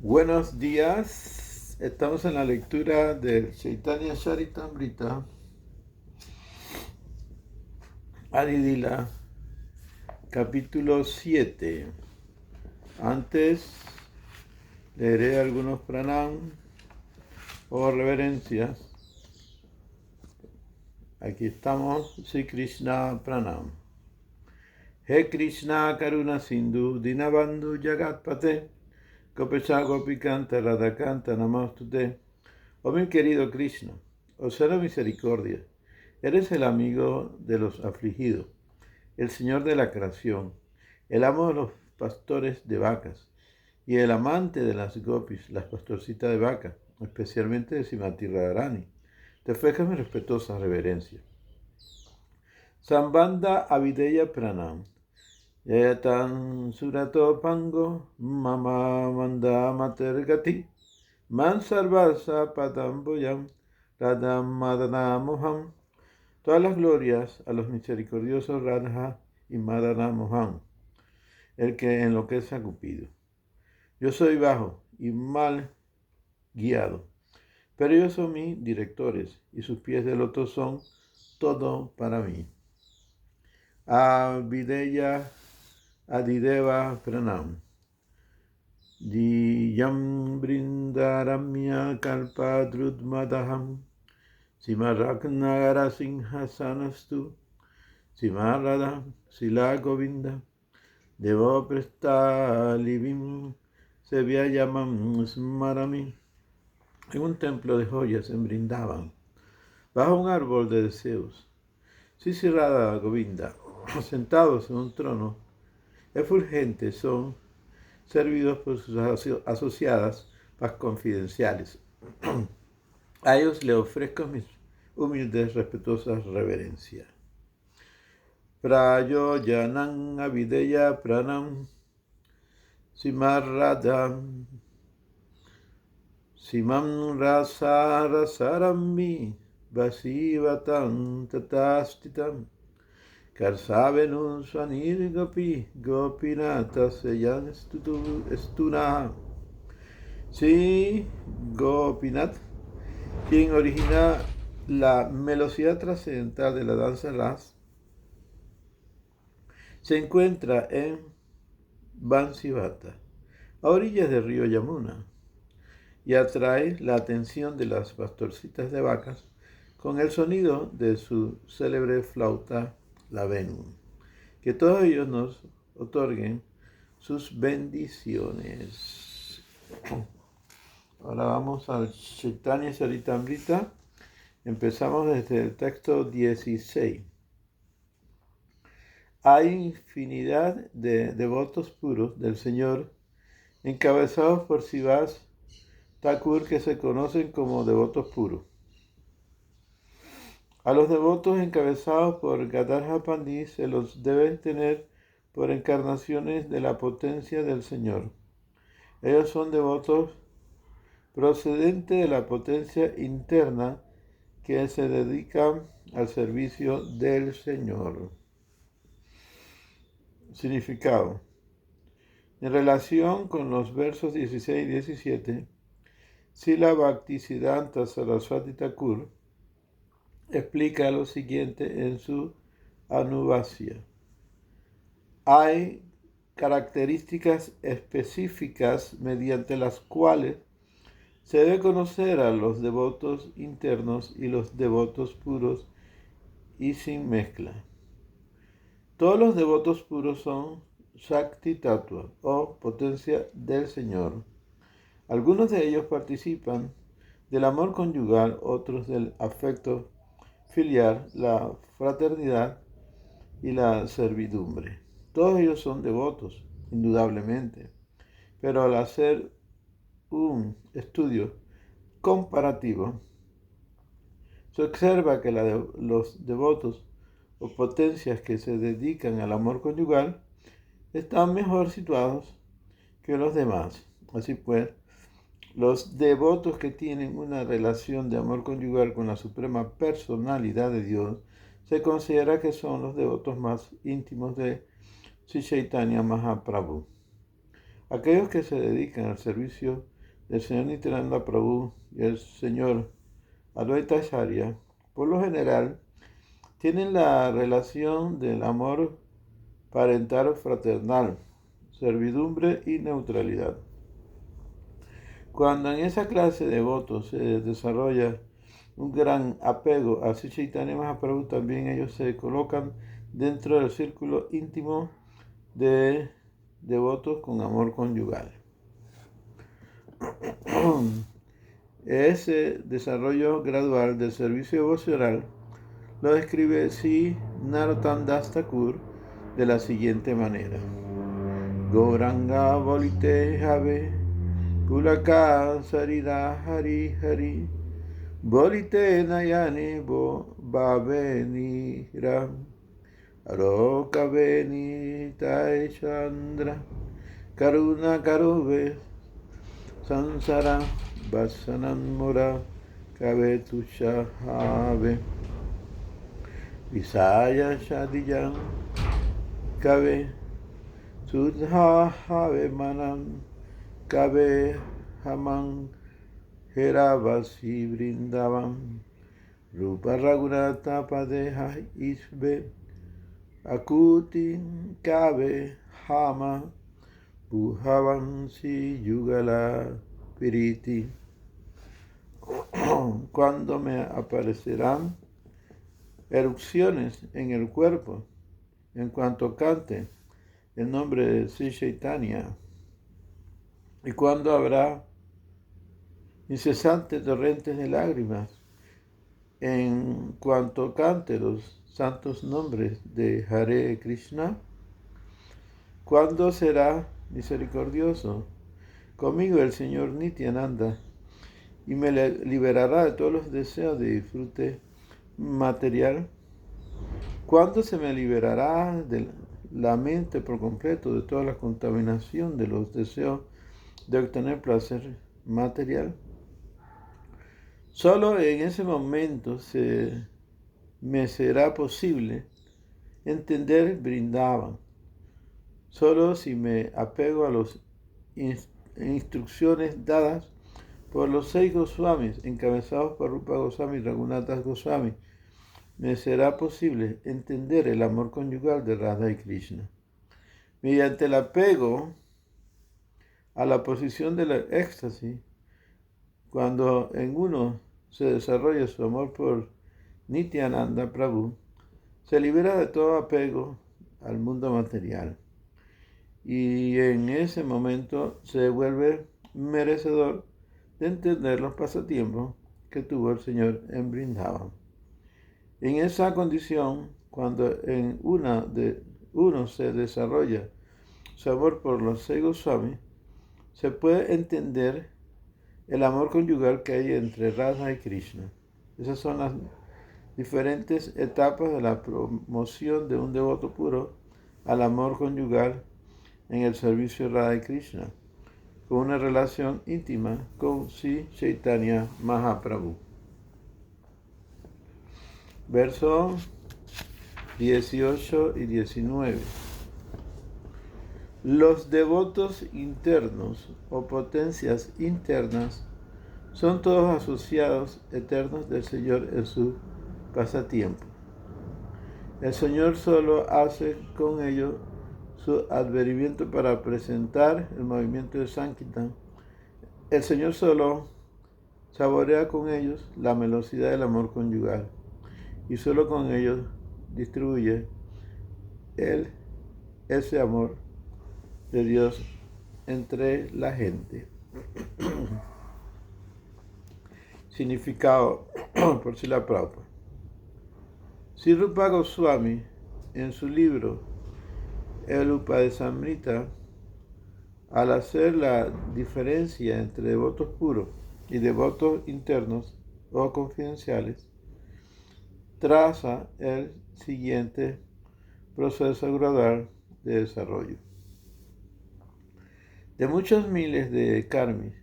Buenos días, estamos en la lectura del Chaitanya Charitamrita, Adilila, capítulo 7. Antes leeré algunos pranam o reverencias. Aquí estamos, Sri Krishna Pranam. He Krishna Karuna Sindhu Dinabandhu Jagatpate Gopecha Gopikanta Radhakanta Namastute. Oh mi querido Krishna, oh ser de misericordia, eres el amigo de los afligidos, el Señor de la creación, el amo de los pastores de vacas y el amante de las gopis, las pastorcitas de vacas, especialmente de Srimati Radharani. Te ofrezco mi respetuosa reverencia. Sambandha Avideya Pranam. Yayatan Surato Pango Mama Manda Matergati Man Sarvasa Padamboyam Radham Madanamoham. Todas las glorias a los misericordiosos Radha y Madanamoham, el que enloquece a Cupido. Yo soy bajo y mal guiado, pero ellos son mis directores y sus pies de loto son todo para mí. Avideya Adideva Pranam. Diyam Brindaramya Kalpadrudmadaham Simaraknagara Singhasanastu Simarada Sila Govinda Devo Prestalivim Sevyayamam Smarami. En un templo de joyas en Brindavan, bajo un árbol de deseos, Sisirada Govinda, sentados en un trono efulgente, son servidos por sus asociadas más confidenciales. A ellos le ofrezco mis humildes, respetuosas reverencias. Prayojanam avideya pranam simarradam simam rasa rasarami vasivatam tatastitam karsavenu svanir gopi gopinata seyan estuna. Sí, Gopinath, quien origina la melosidad trascendental de la danza ras, se encuentra en Bansivata, a orillas del río Yamuna, y atrae la atención de las pastorcitas de vacas con el sonido de su célebre flauta, la Venu. Que todos ellos nos otorguen sus bendiciones. Ahora vamos al Chaitanya Charitamrita. Empezamos desde el texto 16. Hay infinidad de devotos puros del Señor, encabezados por Srivas Thakur, que se conocen como devotos puros. A los devotos encabezados por Gadadhar Pandit se los deben tener por encarnaciones de la potencia del Señor. Ellos son devotos procedentes de la potencia interna que se dedican al servicio del Señor. Significado. En relación con los versos 16 y 17, Srila Bhaktisiddhanta Saraswati Thakur explica lo siguiente en su Anubhasya. Hay características específicas mediante las cuales se debe conocer a los devotos internos y los devotos puros y sin mezcla. Todos los devotos puros son Shakti Tattva, o potencia del Señor. Algunos de ellos participan del amor conyugal, otros del afecto filial, la fraternidad y la servidumbre. Todos ellos son devotos, indudablemente, pero al hacer un estudio comparativo, se observa que los devotos o potencias que se dedican al amor conyugal están mejor situados que los demás. Así pues, los devotos que tienen una relación de amor conyugal con la suprema personalidad de Dios se considera que son los devotos más íntimos de Sri Chaitanya Mahaprabhu. Aquellos que se dedican al servicio del Señor Nityananda Prabhu y el Señor Advaita Acharya, por lo general, tienen la relación del amor parental o fraternal, servidumbre y neutralidad. Cuando en esa clase de votos se desarrolla un gran apego a Sri Chaitanya Mahaprabhu, también ellos se colocan dentro del círculo íntimo de devotos con amor conyugal. Ese desarrollo gradual del servicio devocional lo describe Sri Narottam Das Thakur de la siguiente manera: Gauranga Bolite Have Pulaka Sarida Hari Hari Bolite Nayane Bo Bhaveni Ram Aroka Veni Tai Chandra Karuna Karube Sansara Vasanan Mura Kavetu Shahave Visaya Shadiyan Kave Sudhahave Manan Kave Haman Heravasi Vrindavan Rupa Raghunatha Padeha Isbe Akuti Kave Hama Pujavansi Yugala Piriti. Cuando me aparecerán erupciones en el cuerpo, en cuanto cante el nombre de Sri Chaitanya, y cuando habrá incesantes torrentes de lágrimas, en cuanto cante los santos nombres de Hare Krishna, cuando será misericordioso conmigo el Señor Nityananda y me liberará de todos los deseos de disfrute material, cuando se me liberará de la mente por completo de toda la contaminación de los deseos de obtener placer material. Solo en ese momento me será posible entender Vrindavan. Solo si me apego a las instrucciones dadas por los 6 Goswamis, encabezados por Rupa Goswami y Raghunatha Goswami, me será posible entender el amor conyugal de Radha y Krishna. Mediante el apego a la posición del éxtasis, cuando en uno se desarrolla su amor por Nityananda Prabhu, se libera de todo apego al mundo material. Y en ese momento se vuelve merecedor de entender los pasatiempos que tuvo el Señor en Vrindavan. En esa condición, cuando en uno se desarrolla su amor por los 6 Goswamis, se puede entender el amor conyugal que hay entre Radha y Krishna. Esas son las diferentes etapas de la promoción de un devoto puro al amor conyugal en el servicio de Radha y Krishna, con una relación íntima con Sri Chaitanya Mahaprabhu. Versos 18 y 19. Los devotos internos o potencias internas son todos asociados eternos del Señor en su pasatiempo. El Señor solo hace con ellos su advenimiento para presentar el movimiento de Sankirtan. El Señor solo saborea con ellos la velocidad del amor conyugal y solo con ellos distribuye ese amor de Dios entre la gente. Significado por Srila Prabhupada. Sri Rupa Goswami, en su libro El Upadesamrita, al hacer la diferencia entre devotos puros y devotos internos o confidenciales, traza el siguiente proceso gradual de desarrollo. De muchos miles de karmis,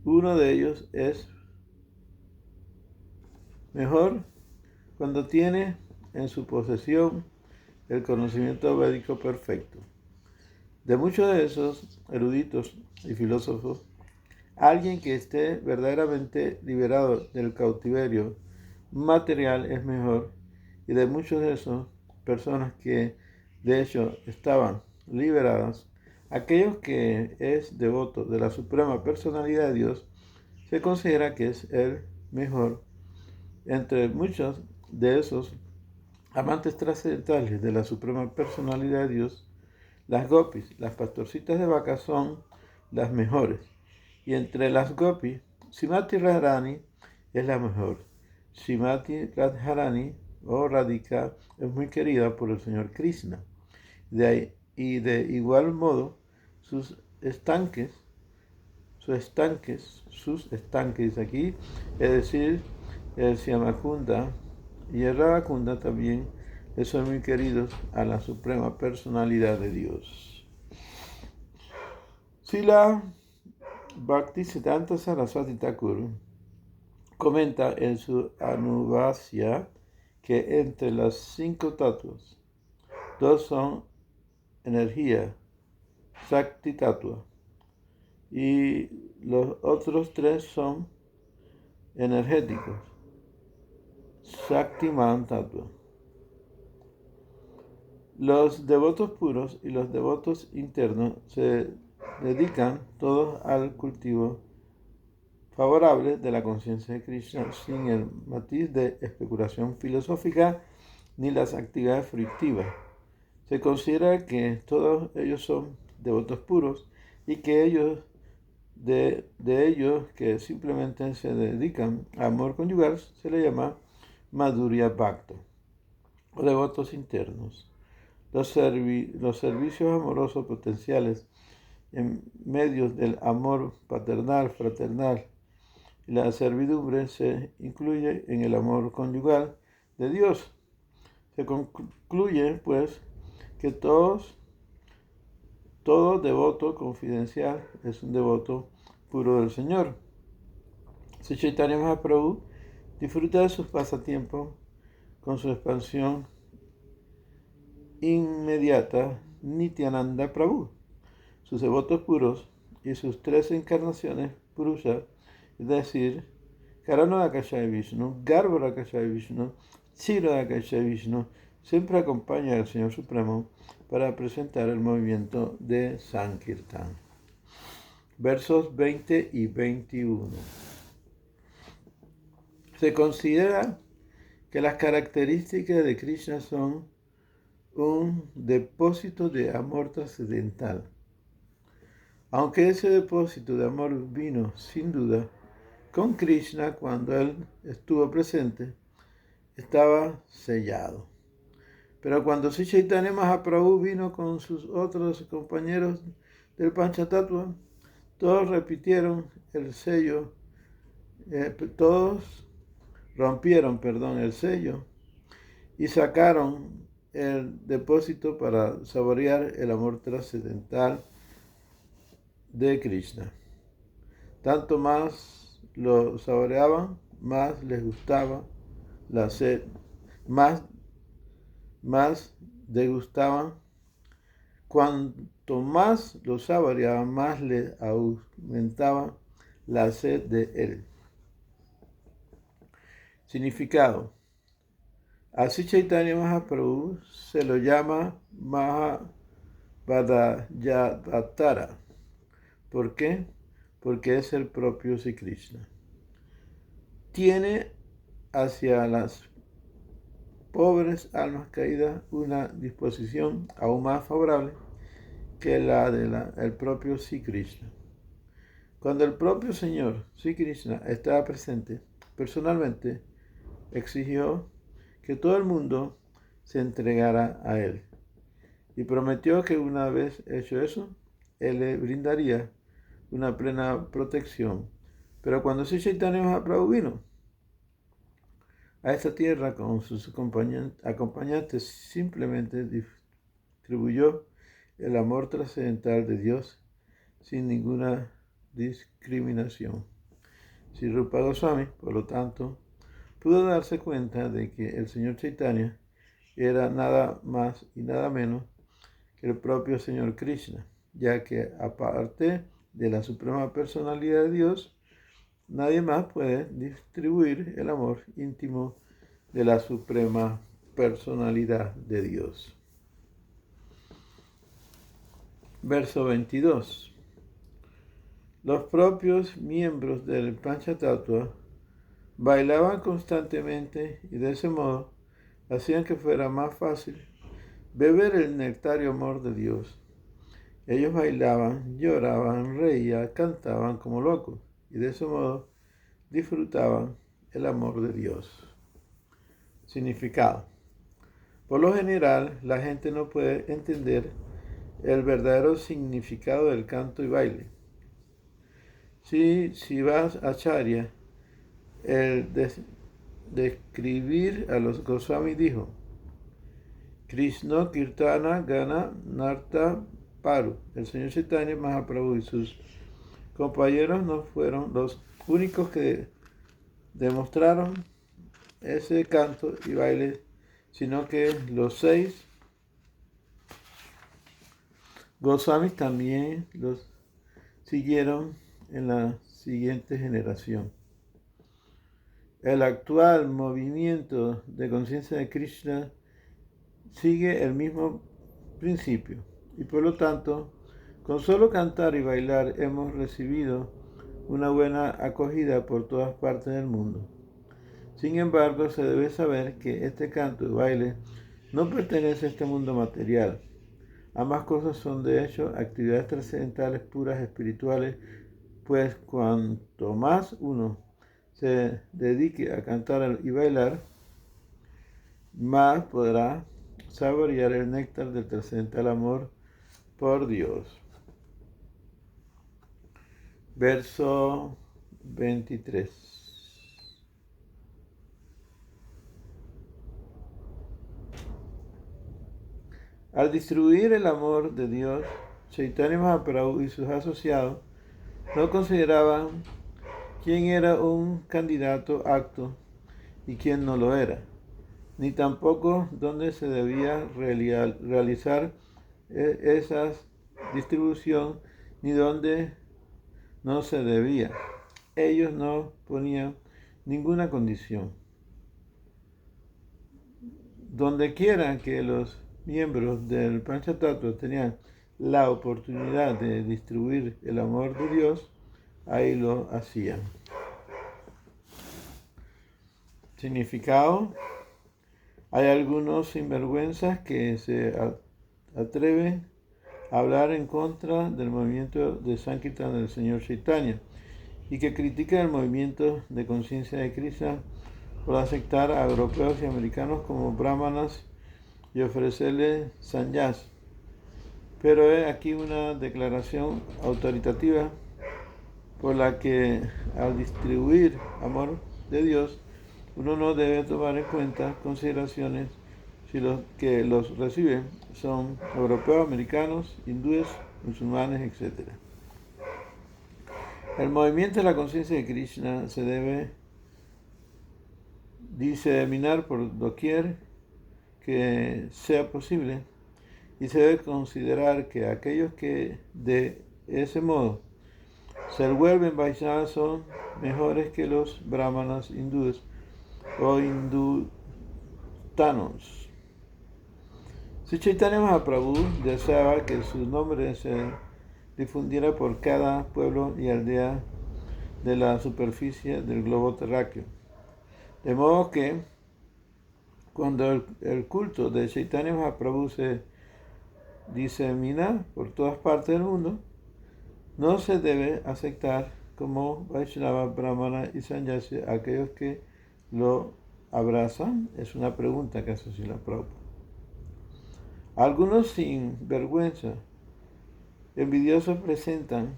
uno de ellos es mejor cuando tiene en su posesión el conocimiento védico perfecto. De muchos de esos eruditos y filósofos, alguien que esté verdaderamente liberado del cautiverio material es mejor, y de muchos de esos personas que de hecho estaban liberadas, aquellos que es devoto de la suprema personalidad de Dios, se considera que es el mejor. Entre muchos de esos amantes trascendentales de la suprema personalidad de Dios, las gopis, las pastorcitas de vacas, son las mejores. Y entre las gopis, Srimati Radharani es la mejor. Srimati Radharani o Radhika es muy querida por el Señor Krishna. Y de igual modo, sus estanques, dice aquí, es decir, el Shyamakunda y el Radhakunda también son muy queridos a la suprema personalidad de Dios. Srila Bhaktisiddhanta Saraswati Thakur comenta en su Anubhasya que entre las 5 tatuas, 2 son energía, Shakti Tatua, y los otros 3 son energéticos, Shaktiman Tatua. Los devotos puros y los devotos internos se dedican todos al cultivo favorable de la conciencia de Krishna sin el matiz de especulación filosófica ni las actividades fructivas. Se considera que todos ellos son devotos puros y que de ellos que simplemente se dedican a amor conyugal se le llama Madhurya Bhakta o devotos internos. Los servicios amorosos potenciales en medio del amor paternal, fraternal y la servidumbre se incluye en el amor conyugal de Dios. Se concluye, pues, que todo devoto confidencial es un devoto puro del Señor. Sri Chaitanya Mahaprabhu disfruta de sus pasatiempos con su expansión inmediata Nityananda Prabhu, sus devotos puros y sus 3 encarnaciones Purusha, es decir, Karanodakashaya Vishnu, Garbhodakashaya Vishnu, Kshirodakashaya Vishnu, siempre acompaña al Señor Supremo para presentar el movimiento de Sankirtan. Versos 20 y 21. Se considera que las características de Krishna son un depósito de amor trascendental. Aunque ese depósito de amor vino, sin duda, con Krishna cuando él estuvo presente, estaba sellado. Pero cuando Sri Chaitanya Mahaprabhu vino con sus otros compañeros del Panchatattva, todos repitieron el sello, todos rompieron, el sello y sacaron el depósito para saborear el amor trascendental de Krishna. Tanto más lo saboreaban, más les gustaba la sed, más degustaban. Cuanto más lo saboreaban, más les aumentaba la sed de él. Significado. Así Chaitanya Mahaprabhu se lo llama Mahabhadayatara. ¿Por qué? Porque es el propio Sri Krishna. Tiene hacia las pobres almas caídas una disposición aún más favorable que la del propio Sri Krishna. Cuando el propio Señor Sri Krishna estaba presente, personalmente exigió que todo el mundo se entregara a él y prometió que una vez hecho eso, él le brindaría una plena protección. Pero cuando Sri Chaitanya Mahaprabhu vino a esta tierra con sus acompañantes, simplemente distribuyó el amor trascendental de Dios sin ninguna discriminación. Sri Rupa Goswami, por lo tanto, pudo darse cuenta de que el Señor Chaitanya era nada más y nada menos que el propio Señor Krishna. ya que aparte de la suprema personalidad de Dios, nadie más puede distribuir el amor íntimo de la suprema personalidad de Dios. Verso 22. Los propios miembros del Panchatattva bailaban constantemente y de ese modo hacían que fuera más fácil beber el nectario amor de Dios. Ellos bailaban, lloraban, reían, cantaban como locos y de ese modo disfrutaban el amor de Dios. Significado. Por lo general, la gente no puede entender el verdadero significado del canto y baile. Si vas a Acharya, el describir a los Goswami dijo: Krishna Kirtana Gana Narta Paru. El señor Chaitanya Mahaprabhu y sus compañeros no fueron los únicos que demostraron ese canto y baile, sino que los 6 Goswamis también los siguieron en la siguiente generación. El actual movimiento de conciencia de Krishna sigue el mismo principio y por lo tanto, con solo cantar y bailar hemos recibido una buena acogida por todas partes del mundo. Sin embargo, se debe saber que este canto y baile no pertenece a este mundo material. Ambas cosas son de hecho actividades trascendentales puras espirituales, pues cuanto más uno se dedique a cantar y bailar, más podrá saborear el néctar del trascendental amor por Dios. Verso 23. Al distribuir el amor de Dios, Chaitanya Mahaprabhu y sus asociados no consideraban quién era un candidato apto y quién no lo era, ni tampoco dónde se debía realizar esa distribución, ni dónde no se debía. Ellos no ponían ninguna condición. Donde quiera que los miembros del Panchatattva tenían la oportunidad de distribuir el amor de Dios, ahí lo hacían. Significado. Hay algunos sinvergüenzas que se atreven a hablar en contra del movimiento de Sankirtan del señor Chaitanya y que critican el movimiento de conciencia de Krishna por aceptar a europeos y americanos como brahmanas y ofrecerles sannyas. Pero es aquí una declaración autoritativa por la que al distribuir amor de Dios, uno no debe tomar en cuenta consideraciones si los que los reciben son europeos, americanos, hindúes, musulmanes, etc. El movimiento de la conciencia de Krishna se debe diseminar por doquier que sea posible y se debe considerar que aquellos que de ese modo se vuelven Vaishnavas son mejores que los brahmanas hindúes o hindutanos. Si Chaitanya Mahaprabhu deseaba que su nombre se difundiera por cada pueblo y aldea de la superficie del globo terráqueo, de modo que cuando el culto de Chaitanya Mahaprabhu se disemina por todas partes del mundo, no se debe aceptar como Vaishnava, Brahmana y Sannyasi a aquellos que lo abrazan. Es una pregunta que hace Srila Prabhupada. Algunos sin vergüenza, envidiosos, presentan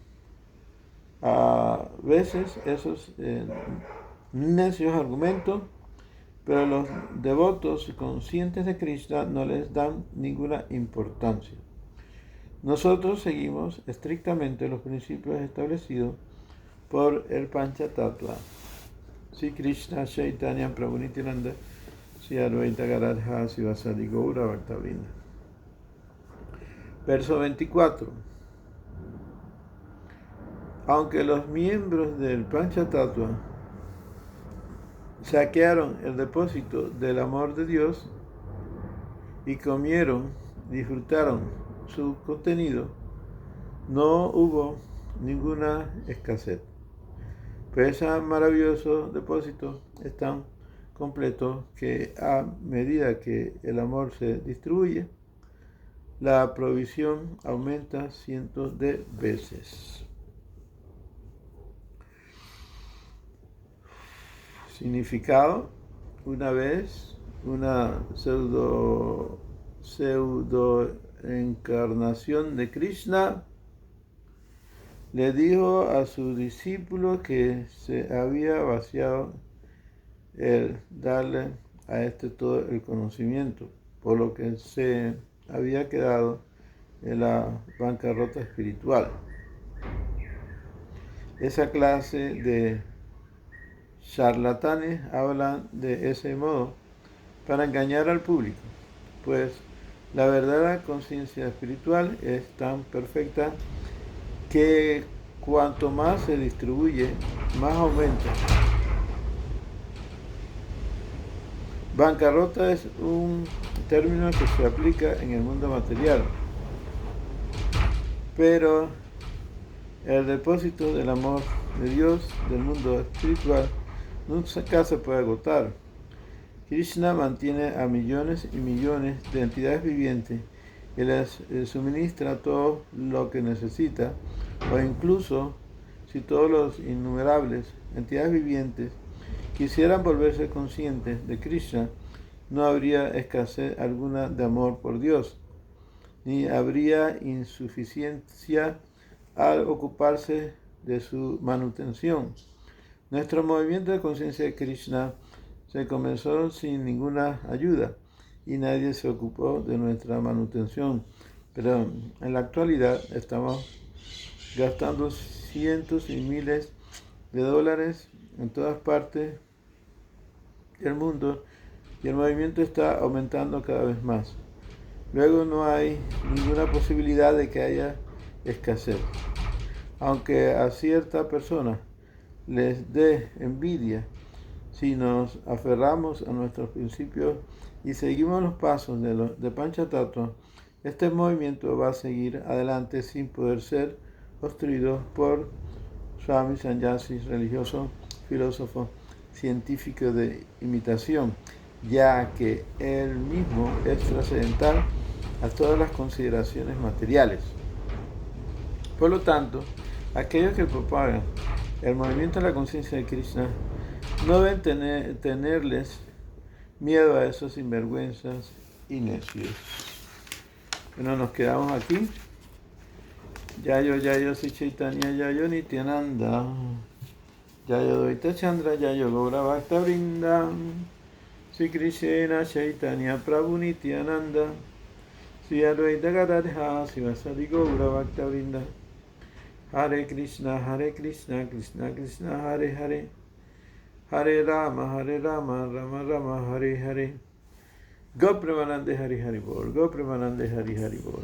a veces esos necios argumentos, pero los devotos conscientes de Krishna no les dan ninguna importancia. Nosotros seguimos estrictamente los principios establecidos por el Panchatattva. Sri Krishna Chaitanya Prabhu Nityananda Sri Advaita Gadadhara Sivasadi Gaura Bhaktavrinda. Verso 24. Aunque los miembros del Panchatattva saquearon el depósito del amor de Dios y comieron, disfrutaron su contenido, no hubo ninguna escasez. Pues ese maravilloso depósito es tan completo que a medida que el amor se distribuye, la provisión aumenta cientos de veces. Significado: una vez una pseudo encarnación de Krishna le dijo a su discípulo que se había vaciado el darle a este todo el conocimiento, por lo que se había quedado en la bancarrota espiritual. Esa clase de charlatanes hablan de ese modo para engañar al público, pues la verdadera conciencia espiritual es tan perfecta que cuanto más se distribuye, más aumenta. Bancarrota es un término que se aplica en el mundo material, pero el depósito del amor de Dios del mundo espiritual nunca se puede agotar. Krishna mantiene a millones y millones de entidades vivientes y les suministra todo lo que necesita, o incluso si todos los innumerables entidades vivientes quisieran volverse conscientes de Krishna, no habría escasez alguna de amor por Dios, ni habría insuficiencia al ocuparse de su manutención. Nuestro movimiento de conciencia de Krishna se comenzó sin ninguna ayuda y nadie se ocupó de nuestra manutención, pero en la actualidad estamos gastando cientos y miles de dólares en todas partes del mundo y el movimiento está aumentando cada vez más. Luego no hay ninguna posibilidad de que haya escasez. Aunque a cierta persona les dé envidia, si nos aferramos a nuestros principios y seguimos los pasos de Panchatattva, este movimiento va a seguir adelante sin poder ser obstruido por Swami Sannyasi, religioso, filósofo, científico de imitación, ya que él mismo es trascendental a todas las consideraciones materiales. Por lo tanto, aquellos que propagan el movimiento de la conciencia de Krishna no deben tenerles miedo a esos sinvergüenzas y necios. Bueno, nos quedamos aquí. Yayo Sri Chaitanya Yayo Nityananda Yayo Dvaita Chandra Yayo Gaura Bhakta Vrinda Sri Krishna Chaitanya Prabhu Nityananda Sri Advaita Gadadha Sivasadi Gaura Bhakta Vrinda Hare Krishna Krishna Krishna Hare Hare Hare Rama Rama Rama Hare Hare Go Premanande Hari Hari Bol Go Premanande Hari Hari Bol.